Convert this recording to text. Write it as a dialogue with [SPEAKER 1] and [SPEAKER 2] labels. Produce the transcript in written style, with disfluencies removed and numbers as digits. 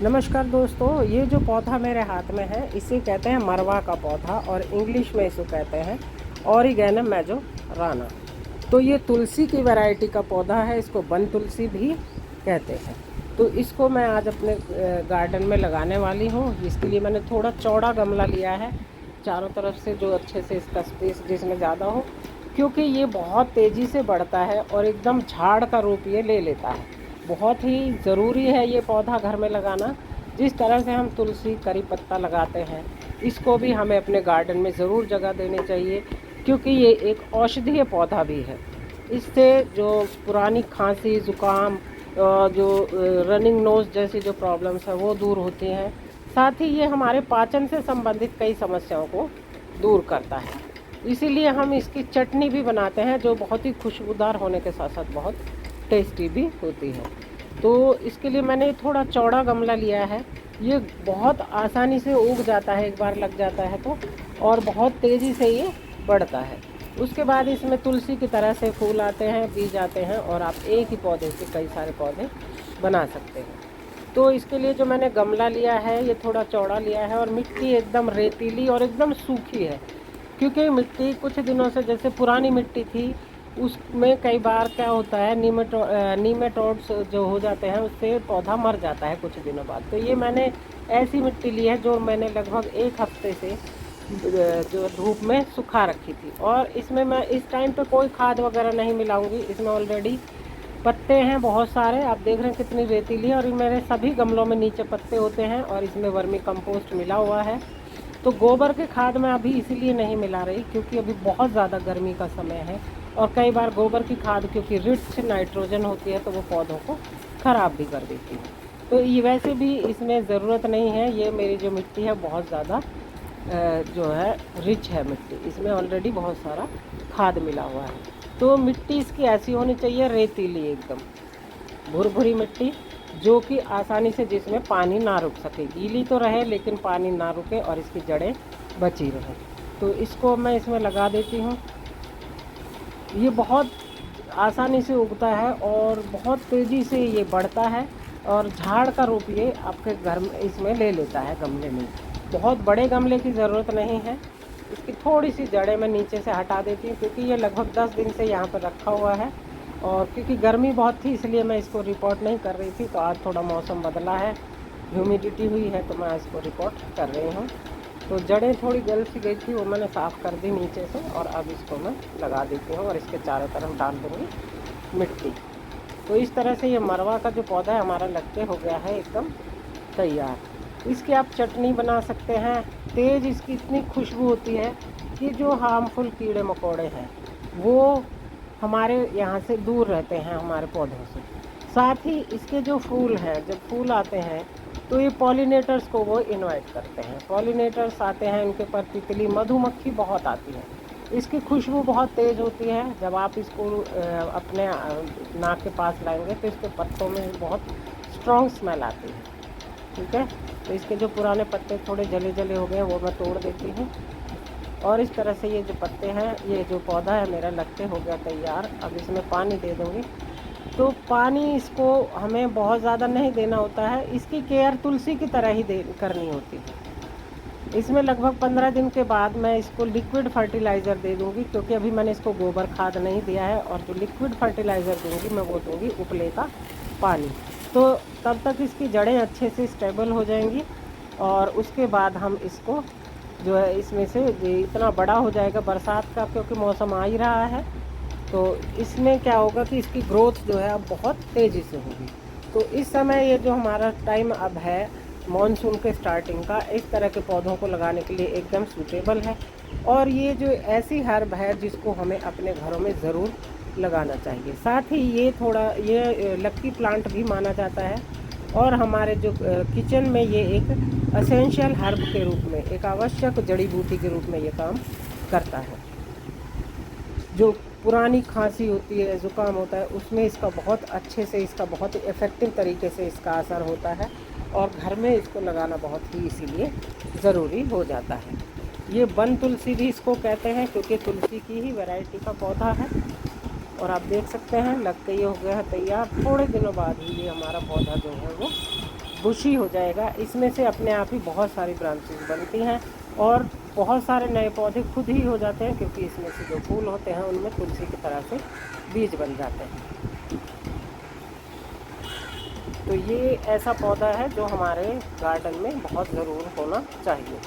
[SPEAKER 1] नमस्कार दोस्तों, ये जो पौधा मेरे हाथ में है इसे कहते हैं मरवा का पौधा और इंग्लिश में इसे कहते हैं ऑरिगेनम मेजोराना। तो ये तुलसी की वैरायटी का पौधा है, इसको वन तुलसी भी कहते हैं। तो इसको मैं आज अपने गार्डन में लगाने वाली हूँ। इसके लिए मैंने थोड़ा चौड़ा गमला लिया है, चारों तरफ से जो अच्छे से इसका स्पेस जिसमें ज़्यादा हो, क्योंकि ये बहुत तेज़ी से बढ़ता है और एकदम झाड़ का रूप ये ले लेता है। बहुत ही ज़रूरी है ये पौधा घर में लगाना। जिस तरह से हम तुलसी करी पत्ता लगाते हैं, इसको भी हमें अपने गार्डन में ज़रूर जगह देनी चाहिए, क्योंकि ये एक औषधीय पौधा भी है। इससे जो पुरानी खांसी ज़ुकाम, जो रनिंग नोज़ जैसी जो प्रॉब्लम्स है वो दूर होती हैं। साथ ही ये हमारे पाचन से संबंधित कई समस्याओं को दूर करता है। इसीलिए हम इसकी चटनी भी बनाते हैं, जो बहुत ही खुशबूदार होने के साथ साथ बहुत टेस्टी भी होती है। तो इसके लिए मैंने थोड़ा चौड़ा गमला लिया है। ये बहुत आसानी से उग जाता है, एक बार लग जाता है तो, और बहुत तेज़ी से ये बढ़ता है। उसके बाद इसमें तुलसी की तरह से फूल आते हैं, बीज आते हैं, और आप एक ही पौधे से कई सारे पौधे बना सकते हैं। तो इसके लिए जो मैंने गमला लिया है ये थोड़ा चौड़ा लिया है, और मिट्टी एकदम रेतीली और एकदम सूखी है, क्योंकि मिट्टी कुछ दिनों से, जैसे पुरानी मिट्टी थी उसमें कई बार क्या होता है, नीमेटोड्स जो हो जाते हैं, उससे पौधा मर जाता है कुछ दिनों बाद। तो ये मैंने ऐसी मिट्टी ली है जो मैंने लगभग एक हफ्ते से जो धूप में सुखा रखी थी, और इसमें मैं इस टाइम पे कोई खाद वगैरह नहीं मिलाऊंगी। इसमें ऑलरेडी पत्ते हैं बहुत सारे, आप देख रहे हैं कितनी रेतीली है, और मेरे सभी गमलों में नीचे पत्ते होते हैं, और इसमें वर्मी कंपोस्ट मिला हुआ है। तो गोबर के खाद मैं अभी इसीलिए नहीं मिला रही क्योंकि अभी बहुत ज़्यादा गर्मी का समय है, और कई बार गोबर की खाद क्योंकि रिच नाइट्रोजन होती है तो वो पौधों को ख़राब भी कर देती है। तो ये वैसे भी इसमें ज़रूरत नहीं है। ये मेरी जो मिट्टी है बहुत ज़्यादा जो है रिच है मिट्टी, इसमें ऑलरेडी बहुत सारा खाद मिला हुआ है। तो मिट्टी इसकी ऐसी होनी चाहिए, रेतीली एकदम भुरभुरी मिट्टी, जो कि आसानी से, जिसमें पानी ना रुक सके, गीली तो रहे लेकिन पानी ना रुके और इसकी जड़ें बची रहें। तो इसको मैं इसमें लगा देती हूँ। ये बहुत आसानी से उगता है और बहुत तेज़ी से ये बढ़ता है, और झाड़ का रूप ये आपके घर में इसमें ले लेता है गमले में। बहुत बड़े गमले की ज़रूरत नहीं है। इसकी थोड़ी सी जड़ें मैं नीचे से हटा देती हूँ, क्योंकि ये लगभग 10 दिन से यहाँ पर रखा हुआ है, और क्योंकि गर्मी बहुत थी इसलिए मैं इसको रिपोर्ट नहीं कर रही थी। तो आज थोड़ा मौसम बदला है, ह्यूमिडिटी हुई है, तो मैं इसको रिपोर्ट कर रही हूँ। तो जड़ें थोड़ी गल सी गई थी, वो मैंने साफ़ कर दी नीचे से, और अब इसको मैं लगा देती हूँ और इसके चारों तरफ डाल दूँगी मिट्टी। तो इस तरह से ये मरवा का जो पौधा है हमारा लग के हो गया है एकदम तैयार। इसकी आप चटनी बना सकते हैं। तेज़ इसकी इतनी खुशबू होती है कि जो हार्मफुल कीड़े मकोड़े हैं वो हमारे यहाँ से दूर रहते हैं, हमारे पौधों से। साथ ही इसके जो फूल हैं, जब फूल आते हैं तो ये पॉलिनेटर्स को वो इनवाइट करते हैं। पॉलिनेटर्स आते हैं, इनके पर तितली, मधुमक्खी बहुत आती है। इसकी खुशबू बहुत तेज़ होती है। जब आप इसको अपने नाक के पास लाएंगे तो इसके पत्तों में बहुत स्ट्रॉन्ग स्मेल आती है। ठीक है, तो इसके जो पुराने पत्ते थोड़े जले जले हो गए हैं वो मैं तोड़ देती हूँ, और इस तरह से ये जो पत्ते हैं, ये जो पौधा है मेरा लगते हो गया तैयार। अब इसमें पानी दे दूँगी। तो पानी इसको हमें बहुत ज़्यादा नहीं देना होता है, इसकी केयर तुलसी की तरह ही करनी होती है। इसमें लगभग 15 दिन के बाद मैं इसको लिक्विड फर्टिलाइज़र दे दूँगी, क्योंकि अभी मैंने इसको गोबर खाद नहीं दिया है, और जो लिक्विड फर्टिलाइज़र दूँगी मैं वो दूँगी उपले का पानी। तो तब तक इसकी जड़ें अच्छे से स्टेबल हो जाएंगी, और उसके बाद हम इसको जो है इसमें से इतना बड़ा हो जाएगा बरसात का, क्योंकि मौसम आ ही रहा है। तो इसमें क्या होगा कि इसकी ग्रोथ जो है अब बहुत तेज़ी से होगी। तो इस समय ये जो हमारा टाइम अब है मॉनसून के स्टार्टिंग का, इस तरह के पौधों को लगाने के लिए एकदम सूटेबल है। और ये जो ऐसी हर्ब है जिसको हमें अपने घरों में ज़रूर लगाना चाहिए। साथ ही ये थोड़ा ये लक्की प्लांट भी माना जाता है, और हमारे जो किचन में ये एक असेंशियल हर्ब के रूप में, एक आवश्यक जड़ी बूटी के रूप में ये काम करता है। जो पुरानी खांसी होती है, ज़ुकाम होता है, उसमें इसका बहुत अच्छे से, इसका बहुत इफ़ेक्टिव तरीके से इसका असर होता है, और घर में इसको लगाना बहुत ही इसीलिए ज़रूरी हो जाता है। ये वन तुलसी भी इसको कहते हैं, क्योंकि तुलसी की ही वैरायटी का पौधा है। और आप देख सकते हैं लग के ये हो गया है तैयार। थोड़े दिनों बाद ही ये हमारा पौधा जो है वो बुशी हो जाएगा। इसमें से अपने आप ही बहुत सारी ब्रांचेस बनती हैं और बहुत सारे नए पौधे खुद ही हो जाते हैं, क्योंकि इसमें से जो फूल होते हैं उनमें तुलसी की तरह से बीज बन जाते हैं। तो ये ऐसा पौधा है जो हमारे गार्डन में बहुत ज़रूर होना चाहिए।